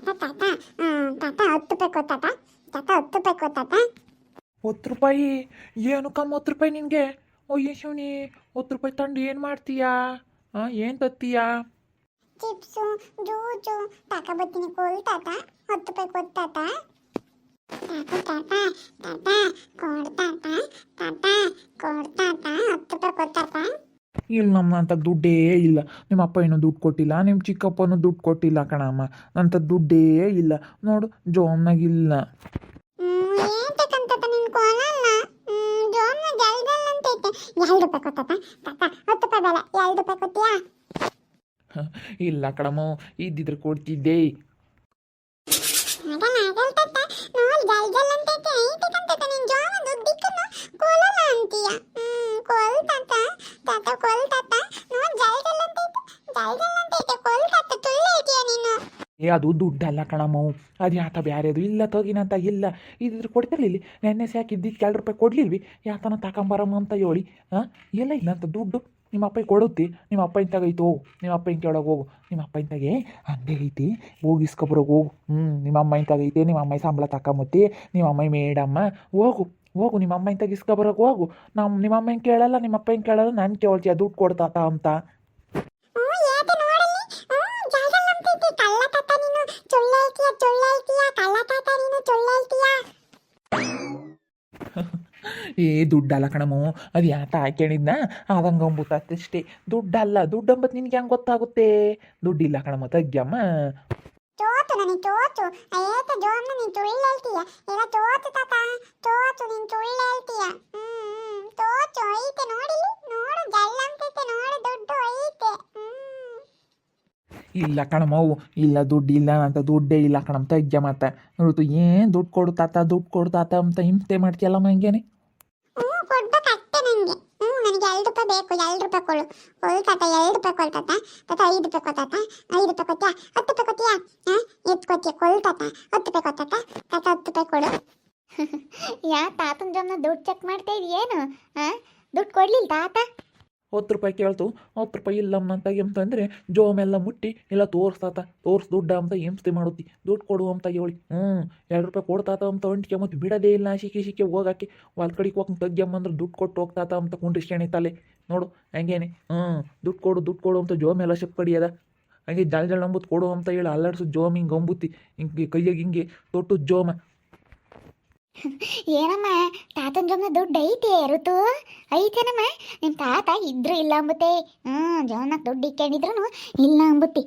ತಾತ ತಾತ 10 ರೂಪಾಯಿ ಕೊತ್ತಾತ ತಾತ 10 ರೂಪಾಯಿ ಕೊತ್ತಾತ 10 ರೂಪಾಯಿ? ಏನು ಕಮ್ಮ 10 ರೂಪಾಯಿ ನಿನಗೆ? ಅಯ್ಯೋ ಶಿವನಿ, 10 ರೂಪಾಯಿ ತಂದು ಏನು ಮಾಡ್ತೀಯಾ? ಏನು ತತ್ತೀಯಾ? ಚಿಪ್ಸು ಜ್ಯೂಸು ತಗೊಬತ್ತೀನಿ ಕೊಲ್ ತಾತ 10 ರೂಪಾಯಿ ಕೊತ್ತಾತ ತಾತ ತಾತ ತಾತ ಕೊಡ್ತಾತ ತಾತ 10 ರೂಪಾಯಿ ಕೊತ್ತಾತ ಇಲ್ಲ, ನಮ್ಮ ಅಂತ ದುಡ್ಡೇ ಇಲ್ಲ. ನಿಮ್ಮ ಅಪ್ಪ ಏನೂ ದುಡ್ಡು ಕೊಟ್ಟಿಲ್ಲ, ನಿಮ್ಮ ಚಿಕ್ಕಪ್ಪನೂ ದುಡ್ಡು ಕೊಟ್ಟಿಲ್ಲ ಕಣಮ್ಮ. ನಂತ ದುಡ್ಡೇ ಇಲ್ಲ ನೋಡು, ಜೋಮ್ನಾಗಿಲ್ಲ. ಏಂತಕ್ಕಂತ ನಿನ್ ಕೊಳಲ್ಲ ಜೋಮ್ನ ಜಲ್ದಲ್ಲ ಅಂತೈತೆ 2 ರೂಪಾಯಿ ಕೊತ್ತಾತ ತಾತ 10 ರೂಪಾಯಿ ಬೇಡ 2 ರೂಪಾಯಿ ಕೊಡ್ತೀಯಾ? ಇಲ್ಲ ಕಣಮ್ಮ, ಇದ್ದಿದ್ರೆ ಕೊಡ್ತಿದ್ದೆ. ಆಗಲ್ಲ ಆಗಲ್ಲ ತಾತ ನೋಡ್ ಜಲ್ದಲ್ಲ ಅಂತೈತೆ ಐತಕ್ಕಂತ ನಿನ್ ಜೋಮ ದುಡ್ಡಿಕ್ಕನು ಕೊಳಲ್ಲ ಅಂತೀಯ ಕೊಲ್ ತಾತ ತಾತ ಕೊಲ್ ತಾತ ನೋಡ್ ಜಲ್ದಲ್ಲ ಅಂತೈತೆ ಕೊಲ್ ತಾತ ತುಳ್ಳಿ ಐತಿಯ ನೀನು. ಅದು ದುಡ್ಡಲ್ಲ ಕಣಮ್ಮ, ಅದು ಯಾತ ಬ್ಯಾರೆದು ಇಲ್ಲ ತಗಿನಂತ ಇಲ್ಲ. ಇದಿದ್ರೆ ಕೊಡ್ತಿರ್ಲಿಲ್ಲ. ನೆನ್ನೆ ಸಾಕಿ ಇದ್ದಿದ್ದು 2 ರೂಪಾಯಿ ಕೊಡ್ಲಿಲ್ವಿ? ಯಾತನ ತಗೊಂಬರಮ್ಮ ಅಂತ ಹೇಳಿ. ಎಲ್ಲ ಇಲ್ಲಂತ ದುಡ್ಡು ನಿಮ್ಮ ಅಪ್ಪ ಕೊಡುತ್ತಿ. ನಿಮ್ಮ ಅಪ್ಪ ಇಂತಾಗೈತು, ನಿಮ್ಮ ಅಪ್ಪ ಇಂತ ಕೆಳಗೆ ಹೋಗು. ನಿಮ್ಮ ಅಪ್ಪ ಇಂತಾಗೆ ಅಂಗಡಿ ಐತಿ, ಹೋಗಿ ಇಸ್ಕೊಬರೋಗಿ ಹೋಗು. ನಿಮ್ಮ ಅಮ್ಮ ಇಂತಾಗೈತೆ, ನಿಮ್ಮ ಅಮ್ಮ ಸಂಬಳ ತಕೊಂಬತ್ತಿ, ನಿಮ್ಮ ಅಮ್ಮ ಮೇಡಮ್ಮ ಹೋಗು ನಿಮ್ಮ ಅಮ್ಮ ಇಂತಾಗ ಇಸ್ಕೊಬರೋಗಿ ಹೋಗು. ನಿಮ್ಮ ಅಮ್ಮ ಹಿಂಗೆ ಕೇಳಲ್ಲ, ನಿಮ್ಮ ಅಪ್ಪ ಹಿಂಗೆ ಕೇಳಲ್ಲ, ನಾನು ಕೇಳ್ತೀಯ ದುಡ್ಡು ಕೊಡ್ತಾತ ಅಂತ. ಏ ದುಡ್ಡಲ್ಲ ಕಣಮ್ಮ, ಅದು ಯಾತ ಹಾಕ್ಯಣಿದ್ನ ಅದಂಗೆ ಅಂಬುತ್ತಷ್ಟೇ. ದುಡ್ಡಲ್ಲ, ದುಡ್ಡಂಬತ್ತು ನಿನ್ಗೆ ಹೆಂಗೆ ಗೊತ್ತಾಗುತ್ತೆ? ದುಡ್ಡಿಲ್ಲ ಕಣಮ್ಮ, ತಗ್ಯಮ್ಮ. ಚೋತು ನನಗೆ ಚೋತು ಏತ ಜೋಮ್ನ ನೀನು ತುಳ್ಳಿ ಹೇಳ್ತೀಯ ಇಲ್ಲ ಚೋತು ತಾತ ಚೋತು ನೀನು ತುಳ್ಳಿ ಹೇಳ್ತೀಯ ಚೋಚು ಐತೆ ನೋಡಿಲಿ ನೋಡು ಜಲ್ಲಂತೈತೆ ನೋಡು ದುಡ್ಡು ಐತೆ ಇಲ್ಲ ಕಣಮ್ಮವು, ಇಲ್ಲ ದುಡ್ಡು ಇಲ್ಲ ಅಂತ ದುಡ್ಡೇ ಇಲ್ಲ ಕಣಮ್ಮ, ತಗ್ಯ ಮತ್ತೆ ಋತು ಏನು ದುಡ್ಡು ಕೊಡ್ತಾತ ಅಂತ ಹಿಂಸೆ ಮಾಡ್ತೀಯಲ್ಲಮ್ಮ ಹಂಗೇನೆ. ಕೊಡ್ಬೇಕಷ್ಟೆ ನನಗೆ ನನಗೆ 2 ರೂಪಾಯಿ ಬೇಕು 2 ರೂಪಾಯಿ ಕೊಡು ಕೊಳ್ತಾತ 2 ರೂಪಾಯಿ ಕೊಳ್ತಾತ ತಾತ 5 ರೂಪಾಯಿ ಕೊತ್ತಾತ 5 ರೂಪಾಯಿ ಕೊತ್ತೀಯಾ 10 ರೂಪಾಯಿ ಕೊತ್ತೀಯಾ ಎತ್ತು ಕೊತ್ತೀಯ ಕೊಳ್ತಾತ 10 ರೂಪಾಯಿ ಕೊತ್ತಾತ ತಾತ 10 ರೂಪಾಯಿ ಕೊಡು. ಯಾ ತಾತನ ಜೊಮ್ನ ದುಡ್ಡು ಚೆಕ್ ಮಾಡ್ತಾ ಇದೆಯೇನು? ದುಡ್ಡು ಕೊಡ್ಲಿಲ್ಲ ತಾತ? 10 ರೂಪಾಯಿ ಕೇಳ್ತು, 10 ರೂಪಾಯಿ ಇಲ್ಲಮ್ಮ ಅಂತ ಅಂತಂದರೆ ಜೋಮೆಲ್ಲ ಮುಟ್ಟಿ ಇಲ್ಲ ತೋರಿಸ್ತಾತ, ದುಡ್ಡ ಅಂತ ಹಿಂಸೆ ಮಾಡುತ್ತಿ, ದುಡ್ಡು ಕೊಡು ಅಂತ ಹೇಳಿ 2 ರೂಪಾಯಿ ಕೊಡ್ತಾತ ಅಂತ ಒಂಟಿಕೆ ಮತ್ತು ಬಿಡೋದೇ ಇಲ್ಲ. ಶಿಕೆ ಹೋಗಾಕಿ ಹೊಲ್ ಕಡೆಗೆ ಹೋಗಿ ತಗ್ಯಮ್ಮಂದ್ರೆ ದುಡ್ಡು ಕೊಟ್ಟು ಹೋಗ್ತಾತ ಅಂತ ಕುಂಡ್ರಿಸ್ಕೇಣಿ ತಲೆ ನೋಡು ಹಂಗೇನೆ. ದುಡ್ಡು ಕೊಡು ಅಂತ ಜೋಮೆಲ್ಲ ಶಕ್ ಕಡಿಯದ ಹಂಗೆ ಜಲ್ ಅಂಬುದು ಕೊಡು ಅಂತ ಹೇಳಿ ಅಲ್ಲಾಡ್ಸು ಜೋಮ್ ಹಿಂಗೆ ಅಂಬುತ್ತಿ ಹಿಂಗೆ ಕೈಯಾಗ ಹಿಂಗೆ ತೊಟ್ಟು ಜೋಮ. ಏನಮ್ಮ ತಾತನ ಜೊಮ್ನ ದುಡ್ಡು ಐತೆ ಋತು ಐತೇನಮ್ಮ? ನಿಮ್ಮ ತಾತ ಇದ್ರು ಇಲ್ಲ ಅಂಬುತ್ತೆ ಜೋಮ್ನಾಗ ದುಡ್ಡು ಇಕ್ಕೊಂಡಿದ್ರು ಇಲ್ಲ ಅಂಬುತ್ತಿ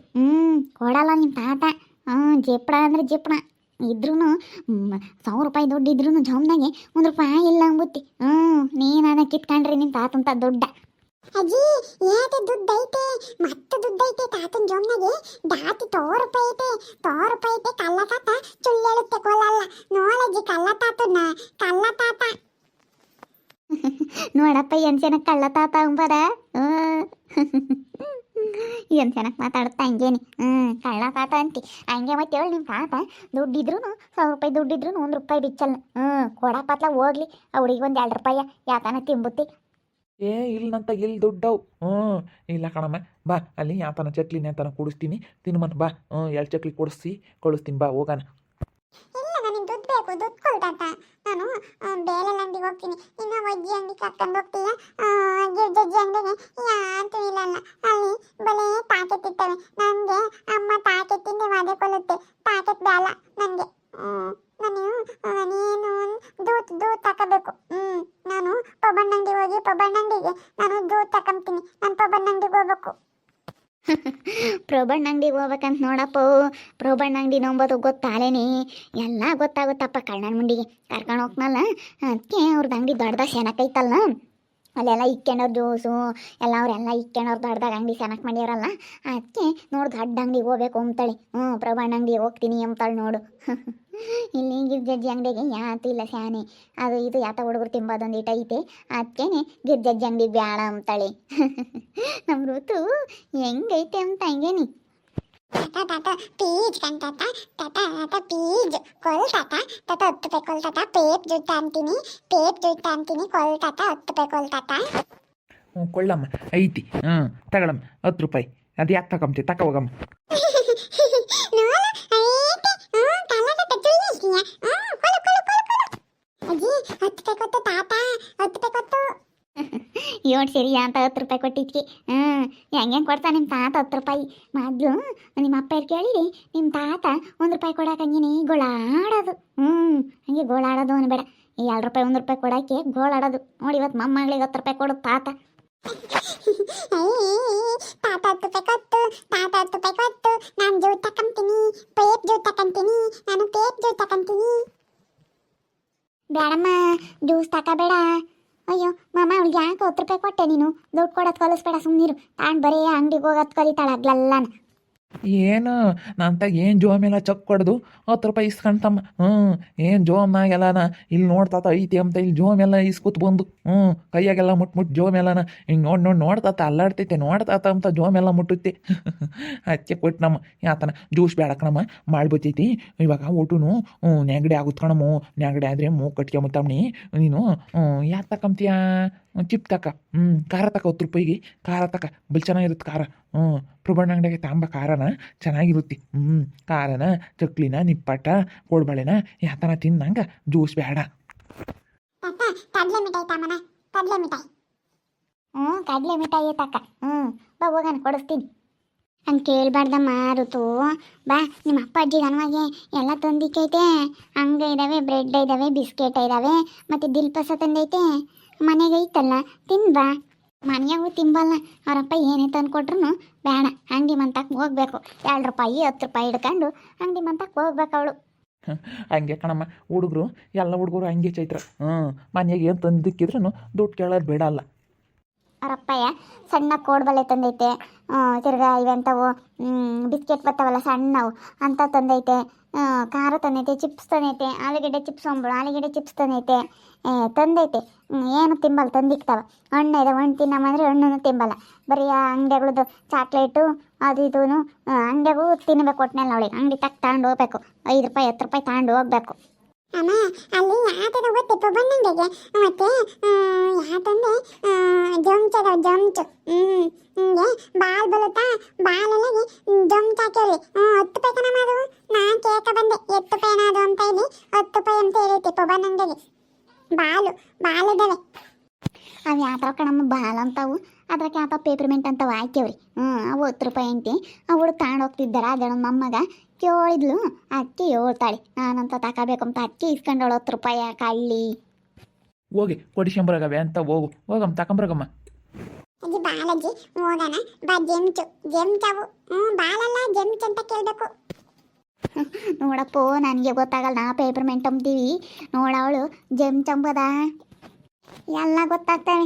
ಕೊಡಲ್ಲ ನಿಮ್ಮ ತಾತ. ಜೇಪಣ ಅಂದ್ರೆ ಜೇಪಣ ಇದ್ರೂ 100 ರೂಪಾಯಿ ದುಡ್ಡು ಇದ್ರೂ ಜೋಮ್ನಾಗೆ 1 ರೂಪಾಯಿ ಇಲ್ಲ ಅಂಬುತ್ತಿ. ನೀನಾನ ಕಿತ್ಕೊಂಡ್ರಿ ನಿಮ್ಮ ತಾತಂತ ದುಡ್ಡ. ಅಜ್ಜಿ ಏತೆ ದುಡ್ಡು ಐತೆ ಮತ್ತೆ ದುಡ್ಡು ಐತೆ ತಾತನ ಜೋಮ್ನಾಗೆ ದಾತಿ 100 ರೂಪಾಯಿ ಐತೆ 100 ರೂಪಾಯಿ ಐತೆ ಕಳ್ಳ ತಾತ ಸುಳ್ಳು ಹೇಳುತ್ತೆ ಕೊಲ್ಲಲ್ಲ ನೋಡಜ್ಜಿ ಕಳ್ಳ ತಾತ ನೋಡಪ್ಪ ಏನು ಚೆನ್ನಾಗಿ ಕಳ್ಳ ತಾತ ಅಂಬದ ಏನು ಚೆನ್ನಾಗಿ ಮಾತಾಡುತ್ತಾ ಹಂಗೇನಿ ಕಳ್ಳ ತಾತ ಅಂತಿ ಹಂಗೆ ಮತ್ತೆ ಹೇಳಿ ನಿಮ್ಮ ತಾತ ದುಡ್ಡಿದ್ರು 100 ರೂಪಾಯಿ ದುಡ್ಡಿದ್ರು 1 ರೂಪಾಯಿ ಬಿಚ್ಚಲ್ಲ ಕೊಡಪ್ಪತ್ಲ ಹೋಗ್ಲಿ ಅವ್ರಿಗೆ ಒಂದು 2 ರೂಪಾಯಿ ಯಾತನ ತಿಂಬುತ್ತಿ. ಇಲ್ಲಂತ ಇಲ್ಲಿ ದುಡ್ಡವು ಇಲ್ಲ ಕಣಮ್ಮ, ಬಾ ಅಲ್ಲಿ ಯಾತನ ಚಕ್ಲಿನ ಯಾತನ ಕೊಡಿಸ್ತೀನಿ ತಿನ್ಮನ್ ಬಾ 2 ಚಕ್ಲಿ ಕಳಿಸ್ತೀನಿ ಬಾ ಹೋಗೋಣ. ಇಲ್ಲ ನನಗೆ ದುಡ್ಡು ಬೇಕು ದುಡ್ಡು ಕೊಡ್ತಾತ ನಾನು ಬೇಲೆಲ್ಲ ಅಂಗಡಿಗೆ ಹೋಗ್ತೀನಿ ಇನ್ನು ಒಜ್ಜಿ ಅಂಗಡಿ ಕರ್ಕೊಂಡು ಹೋಗ್ತೀಯ ಗಿರ್ಜಜ್ಜಿ ಅಂಗಡಿಗೆ ಯಾಂತೂ ಇಲ್ಲಲ್ಲ ಅಲ್ಲಿ ಬಲೇ ಪ್ಯಾಕೆಟ್ ಇರ್ತವೆ ನನಗೆ ಅಮ್ಮ ಪ್ಯಾಕೆಟಿಂದ ವಾದೆ ಕೊಲ್ಲುತ್ತೆ ಪ್ಯಾಕೆಟ್ ಬೇಡ ನನಗೆ ನೀನು ದೂತ್ ತಗೋಬೇಕು ನಾನು ಪಬ್ಬಣ್ಣಂಗಡಿ ಹೋಗಿ ಪಬ್ಬಣ್ಣಂಗಡಿಗೆ ನಾನು ದೂತ್ ತಗೊಂತೀನಿ ನಾನು ಪಬ್ಬಣ್ಣಂಗಡಿಗೆ ಹೋಗ್ಬೇಕು. ಪ್ರೊಬಣ್ಣ ಅಂಗಡಿಗೆ ಹೋಗ್ಬೇಕಂತ ನೋಡಪ್ಪ ಪ್ರೊಬಣ್ಣ ಅಂಗಡಿ ನಂಬೋದು ಗೊತ್ತಾಲೇನಿ ಎಲ್ಲ ಗೊತ್ತಾಗುತ್ತಪ್ಪ ಕಣ್ಣನ ಮುಂಡಿಗೆ ಕರ್ಕೊಂಡು ಹೋಗ್ನಲ್ಲ ಅದಕ್ಕೆ ಅವ್ರದ್ದು ಅಂಗಡಿ ದೊಡ್ಡದಾಗ ಸೆನಕೈತಲ್ಲ ಅಲ್ಲೆಲ್ಲ ಇಕ್ಕೊಂಡವ್ರ ಜ್ಯೂಸು ಎಲ್ಲ ಅವರೆಲ್ಲ ಇಕ್ಕೊಂಡವ್ರು ದೊಡ್ಡದಾಗ ಅಂಗಡಿ ಸೆನಕ್ ಮಾಡ್ಯಾರಲ್ಲ ಅದಕ್ಕೆ ನೋಡು ದೊಡ್ಡ ಅಂಗಡಿಗೆ ಹೋಗ್ಬೇಕು ಅಂತಾಳೆ ಪ್ರೊಬಣ್ಣ ಅಂಗಡಿಗೆ ಹೋಗ್ತೀನಿ ಅಂತಾಳೆ ನೋಡು. ಇಲ್ಲಿ ಗಿರ್ಜಜ್ಜಿ ಅಂಗಡಿಗೆ ಯಾತು ಇಲ್ಲ ಸ್ಯಾನೆ ಅದು ಇದು ಯಾತ ಹುಡುಗರು ತಿಂಬೋದೊಂದು ಇಟ್ಟು ಐತೆ ಅದಕ್ಕೇನೆ ಗಿರ್ಜಜ್ಜಿ ಅಂಗಡಿ ಬ್ಯಾಡ ಅಂತಾಳೆ. ನಮ್ಮ ಋತು ಹೆಂಗೈತೆ ಅಂತ ಹಂಗೇನಿ ತಾತ ಪೀಜ್ ಕಂತಾತ ತಾತ ಪೀಜ್ ಕೊಲ್ತಾತ ತಾತ 10 ರೂಪಾಯಿ ಕೊಲ್ತಾತ ಪೇಪ್ ಜುಟ್ಟ ಅಂತೀನಿ ಕೊಲ್ತಾತ 10 ರೂಪಾಯಿ ಕೊಲ್ತಾತ. ಕೊಳ್ಳಮ್ಮ ಐತಿ ತಗೊಳಮ್ಮ 10 ರೂಪಾಯಿ ಅದು ಯಾಕೆ ತಗೊಂತಿ ಹೋಗಮ್ಮ. ನೋಡ ಐತೆ ಏಳು ಸೇರಿ ಅಂತ 10 ರೂಪಾಯಿ ಕೊಟ್ಟಿದ್ಕೆ ಹೆಂಗೆ ಕೊಡ್ತಾ ನಿಮ್ಮ ತಾತ 10 ರೂಪಾಯಿ ಮೊದಲು ನಿಮ್ಮ ಅಪ್ಪ ಕೇಳಿರಿ ನಿಮ್ಮ ತಾತ 1 ರೂಪಾಯಿ ಕೊಡಕಂಗಿನಿ ಗೋಳಾಡೋದು ಹಂಗೆ ಗೋಳಾಡೋದು ಅನ್ಬೇಡ ಈ 2 ರೂಪಾಯಿ 1 ರೂಪಾಯಿ ಕೊಡೋಕ್ಕೆ ಗೋಳಾಡೋದು ನೋಡಿ ಇವತ್ತು ಮೊಮ್ಮಗಳಿಗೆ 10 ರೂಪಾಯಿ ಕೊಡು ತಾತ ತಾತ 10 ರೂಪಾಯಿ ಕೊಟ್ಟು ತಾತ 10 ರೂಪಾಯಿ ಕೊಟ್ಟು ನಾನು ಜ್ಯೂಸ್ ತಕೊಂತೀನಿ ಪೇಪ್ ಜ್ಯೂಸ್ ತಕೊಂತೀನಿ ನಾನು ಪೇಪ್ ಜ್ಯೂಸ್ ತಕೊಂತೀನಿ ಬೇಡಮ್ಮ ಜ್ಯೂಸ್ ತಗೋಬೇಡ ಅಯ್ಯೋ ಮಾಮ ಅವಳಿಗೆ ಯಾಕೆ 10 ರೂಪಾಯಿ ಕೊಟ್ಟೆ ನೀನು ದುಡ್ಡು ಕೊಡೋದು ಕಲಿಸ್ಬೇಡ ಸುಮ್ಮನಿರು ತಾಂಡ್ ಬರೀ ಅಂಗಡಿಗೆ ಹೋಗೋದು ಕಲಿತಾಳೆ ಆಗ್ಲಲ್ಲ ಏನು ನಂತಾಗ ಏನು ಜೋಮೆಲ್ಲ ಚಕ್ ಕೊಡ್ದು 10 ರೂಪಾಯಿ ಇಸ್ಕೊಂತಮ್ಮ ಏನು ಜೋಮ್ನಾಗೆಲ್ಲನ ಇಲ್ಲಿ ನೋಡ್ತಾತ ಐತಿ ಅಂತ ಇಲ್ಲಿ ಜೋಮೆಲ್ಲ ಇಸ್ಕೊತ್ ಬಂದು ಕೈಯಾಗೆಲ್ಲ ಮುಟ್ಟು ಜೋಮೆಲ್ಲನ ಹಿಂಗೆ ನೋಡ್ತಾತ ಅಲ್ಲಾಡ್ತೈತೆ ನೋಡ್ತಾತ ಅಂತ ಜೋಮೆಲ್ಲ ಮುಟ್ಟುತ್ತೆ ಅದಕ್ಕೆ ಕೊಟ್ಟು ನಮ್ಮ ಯಾತನ ಜ್ಯೂಸ್ ಬೇಡ ಕಣಮ್ಮ ಮಾಡ್ಬತ್ತೈತಿ ಇವಾಗ ಊಟನು ನೆಗಡಿ ಆಗುತ್ತೆ ಕಣಮ್ಮ ನೆಗಡಿ ಆದರೆ ಮೂಗು ಕಟ್ಕೊಂಬತ್ತಮ್ಮನಿ ನೀನು ಯಾಕೆ ತಕೊಂತೀಯ ಚಿಪ್ ತಕ ಖಾರ ತಕ 10 ರೂಪಾಯಿಗೆ ಖಾರ ತಕ ಬಲ್ ಚೆನ್ನಾಗಿರುತ್ತೆ ಖಾರ ಪ್ರಭಣ್ಣ ಅಂಗಡಿಗೆ ತಾಂಬ ಖಾರನ ಚೆನ್ನಾಗಿರುತ್ತೆ ಖಾರನ ಚಕ್ಲಿನ ನಿಪ್ಪಟ್ಟ ಕೋಡ್ಬಳೆನ ಯಾತನ ತಿನ್ನಂಗೆ ಜ್ಯೂಸ್ ಬೇಡ ತಾತ ಕಡಲೆ ಮಿಠಾಯಿ ತಾಮನ ಕಡಲೆ ಮಿಠಾಯಿ ಕಡಲೆ ಮಿಠಾಯಿ ತಕ್ಕ ಬಾ ಹೋಗೋಣ ಕೊಡಿಸ್ತೀನಿ ಹಂಗೆ ಕೇಳಬಾರ್ದಮ್ಮ ಋತು ಬಾ ನಿಮ್ಮ ಅಪ್ಪ ಅಜ್ಜಿಗೆ ಅನ್ವಾಗೆ ಎಲ್ಲ ತಂದಿಕ್ಕೈತೆ ಹಂಗೆ ಇದ್ದಾವೆ ಬ್ರೆಡ್ ಇದ್ದಾವೆ ಬಿಸ್ಕೆಟ್ ಇದ್ದಾವೆ ಮತ್ತು ದಿಲ್ಪಸ ತಂದೈತೆ ಮನೆಗೆ ಐತಲ್ಲ ತಿನ್ಬಾ ಮನೆಯಾಗೂ ತಿಂಬಲ್ಲ ಅವರಪ್ಪ ಏನೇ ತಂದು ಕೊಟ್ರು ಬೇಡ ಅಂಗಡಿ ಮಂತಕ್ಕೆ ಹೋಗ್ಬೇಕು 2 ರೂಪಾಯಿ 10 ರೂಪಾಯಿ ಹಿಡ್ಕೊಂಡು ಅಂಗಡಿ ಮಂತಕ್ಕೆ ಹೋಗ್ಬೇಕು ಅವಳು ಹಂಗೆ ಕಣಮ್ಮ ಹುಡುಗರು ಎಲ್ಲ ಹುಡುಗರು ಹಂಗೆ ಚೈತ್ರ ಮನೆಯಾಗ ಏನು ತಂದಿಕ್ಕಿದ್ರು ದುಡ್ಡು ಕೇಳೋದು ಬೇಡಲ್ಲ ಅವರಪ್ಪಯ್ಯ ಸಣ್ಣ ಕೋಡ್ಬಳೆ ತಂದೈತೆ ತಿರ್ಗಾ ಇವೆಂಥವು ಬಿಸ್ಕೆಟ್ ಬರ್ತಾವಲ್ಲ ಸಣ್ಣವು ಅಂತ ತಂದೈತೆ ಖಾರ ತಂದೈತೆ ಚಿಪ್ಸ್ ತಂದೈತೆ ಆಲೂಗಡ್ಡೆ ಚಿಪ್ಸ್ ಆಲೂಗಡ್ಡೆ ಚಿಪ್ಸ್ ತಂದೈತೆ ಏನು ತಿಂಬಲ್ಲ ತಂದಿಕ್ತಾವ ಹಣ್ಣು ಇದೆ ಹಣ್ಣು ತಿನ್ನಮ್ಮಂದ್ರೆ ಹಣ್ಣು ತಿಂಬಲ್ಲ ಬರೀ ಆ ಅಂಗಡಿಗಳದ್ದು ಚಾಕ್ಲೇಟು ಅದು ಇದೂ ಅಂಗಡಿಗೂ ತಿನ್ನಬೇಕು ಒಟ್ಟಿನಲ್ಲಿ ಅವಳಿಗೆ ಅಂಗಡಿ ತಗೊಂಡು ಹೋಗ್ಬೇಕು 5 ರೂಪಾಯಿ 10 ರೂಪಾಯಿ ತಗೊಂಡು ಹೋಗ್ಬೇಕು ಅಮ್ಮ ಅಲ್ಲಿ ಯಾತದ ಗೊತ್ತಿ ಪ್ರಬಂಧಂಗೆ ಮತ್ತೆ ಯಾತಂದ್ರೆ ಜೊಂಚದ ಜೊಂಚು ಹಿಂಗೆ ಬಾಲ್ ಬರುತ್ತಾ ಬಾಲೊಳಗೆ ಜೊಂಚ್ ಹಾಕ್ಯವ್ರಿ 10 ರೂಪಾಯಿ ಕಣಮ್ಮ ಅದು ನಾ ಕೇಕ ಬಂದೆ 10 ರೂಪಾಯಿ ಅದು ಅಂತ ಇಲ್ಲಿ 10 ರೂಪಾಯಿ ಅಂತ ಹೇಳೈತಿ ಪ್ರಬಂಧಂಗೆ ಬಾಲದವೆ ಅವು ಯಾವ ಕಣಮ್ಮ ಬಾಲ್ ಅಂತಾವು ಅದ್ರಾಗ ಯಾವ ಪೇಪರ್ಮೆಂಟ್ ಅಂತವು ಹಾಕ್ಯವ್ರಿ ಅವು 10 ರೂಪಾಯಿ ಅಂತಿ ಅವಳು ತಗೊಂಡು ಹೋಗ್ತಿದ್ದಾರ ಅದೇ ನಮ್ಮ ಅಮ್ಮಗ ಕೇಳಿದ್ಲು ಅಕ್ಕಿ ಹೇಳ್ತಾಳೆ ನಾನಂತ ತಗೋಬೇಕಂತ ಅಕ್ಕಿ ಇಸ್ಕೊಂಡವಳು 10 ರೂಪಾಯಿ ಕಳ್ಳಿ ಹೋಗಿ ಕೊಡಿಸ್ಕೊಂಬರಾಗವೆ ಅಂತ ಹೋಗಮ್ಮ ತಕೊಂಬರಾಗಮ್ಮ ಅಜ್ಜಿ ಬಾಲಜ್ಜಿ ಹೋಗೋಣ ಬಾ ಜೆಮ್ಚವು ಬಾಲಲ್ಲ ಜೆಮ್ಚ್ ಅಂತ ಕೇಳಬೇಕು ನೋಡಪ್ಪೋ ನನಗೆ ಗೊತ್ತಾಗಲ್ಲ ನಾ ಪೇಪರ್ಮೆಂಟ್ ಅಂತೀವಿ ನೋಡವಳು ಜಂಬದ ಎಲ್ಲ ಗೊತ್ತಾಗ್ತವೆ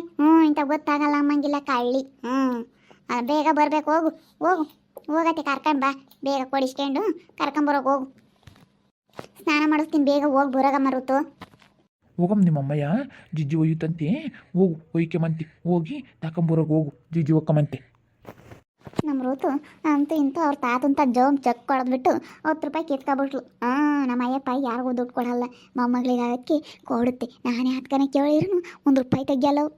ಇಂಥ ಗೊತ್ತಾಗಲ್ಲ ಅಮ್ಮಂಗಿಲ್ಲ ಕಳ್ಳಿ ಬೇಗ ಬರ್ಬೇಕು ಹೋಗತ್ತೆ ಕರ್ಕೊಂಡು ಬಾ ಬೇಗ ಕೊಡಿಸ್ಕೊಂಡು ಕರ್ಕೊಂಬರೋಕೆ ಹೋಗು ಸ್ನಾನ ಮಾಡಿಸ್ತೀನಿ ಬೇಗ ಹೋಗಿ ಬರೋಗಮ್ಮ ಋತು ಹೋಗಮ್ಮ ನಿಮ್ಮಮ್ಮಯ್ಯ ಜಿಜ್ಜಿ ಒಯ್ಯುತ್ತಂತೆ ಹೋಗು ಒಯ್ಕೆಮಂತಿ ಹೋಗಿ ತಕೊಂಬರೋಕೆ ಹೋಗು ಜಿಜ್ಜಿ ಒಕ್ಕಮಂತೆ ನಮ್ಮ ಋತು ಅಂತೂ ಇಂತೂ ಅವ್ರ ತಾತಂತ ಜೋಮ್ ಚೆಕ್ ಕೊಡದ್ಬಿಟ್ಟು 10 ರೂಪಾಯಿ ಕಿತ್ಕೊಬಿಟ್ಲು ನಮ್ಮ ಅಯ್ಯಪ್ಪ ಯಾರಿಗೂ ದುಡ್ಡು ಕೊಡಲ್ಲ ಮೊಮ್ಮಗಳಿಗೆ ಅದಕ್ಕೆ ಕೊಡುತ್ತೆ ನಾನೇ ಹತ್ಕನೆ ಕೇಳಿದ್ರು 1 ರೂಪಾಯಿ ತೆಗಿಯಲ್ಲವು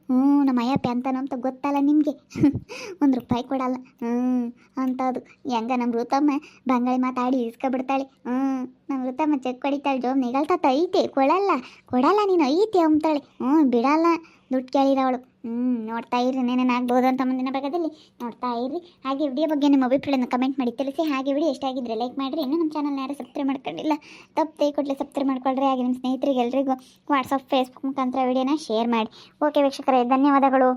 ನಮ್ಮ ಅಯ್ಯಪ್ಪ ಅಂತನಂತ ಗೊತ್ತಲ್ಲ ನಿಮಗೆ 1 ರೂಪಾಯಿ ಕೊಡಲ್ಲ ಅಂಥದ್ದು ಹೆಂಗ ನಮ್ಮ ಋತಮ್ಮ ಬಂಗಾಳಿ ಮಾತಾಡಿ ಇಸ್ಕೊಬಿಡ್ತಾಳೆ ನಮ್ಮ ಋತಮ್ಮ ಚೆಕ್ ಹೊಡಿತಾಳೆ ಜೋಮ್ ನಿಗಲ್ತಾತ ಐತೆ ಕೊಡಲ್ಲ ನೀನು ಐತೆ ಅಂತಾಳೆ ಬಿಡಲ್ಲ ದುಡ್ಡು ಕೇಳಿರವಳು ನೋಡ್ತಾ ಇರ್ರಿ ಏನೇನಾಗ್ಬೋದು ಅಂತ ಮುಂದಿನ ಭಾಗದಲ್ಲಿ ನೋಡ್ತಾ ಇರ್ರಿ ಹಾಗೆ ವಿಡಿಯೋ ಬಗ್ಗೆ ನಿಮ್ಮ ಅಭಿಪ್ರಾಯನ ಕಮೆಂಟ್ ಮಾಡಿ ತಿಳಿಸಿ ಹಾಗೆ ವಿಡಿಯೋ ಎಷ್ಟಾಗಿದ್ರೆ ಲೈಕ್ ಮಾಡಿರಿ ಇನ್ನೂ ನಮ್ಮ ಚಾನಲ್ನ ಯಾರು ಸಬ್ಸ್ಕ್ರೈಬ್ ಮಾಡ್ಕೊಂಡಿಲ್ಲ ತಪ್ಪದೆ ಕೊಡಲಿ ಸಬ್ಸ್ಕ್ರೈಬ್ ಮಾಡ್ಕೊಳ್ರಿ ಹಾಗೆ ನಿಮ್ಮ ಸ್ನೇಹಿತರಿಗೆ ಎಲ್ರಿಗೂ ವಾಟ್ಸಪ್ ಫೇಸ್ಬುಕ್ ಮುಖಾಂತರ ವಿಡಿಯೋನ ಶೇರ್ ಮಾಡಿ ಓಕೆ ವೀಕ್ಷಕರೇ ಧನ್ಯವಾದಗಳು.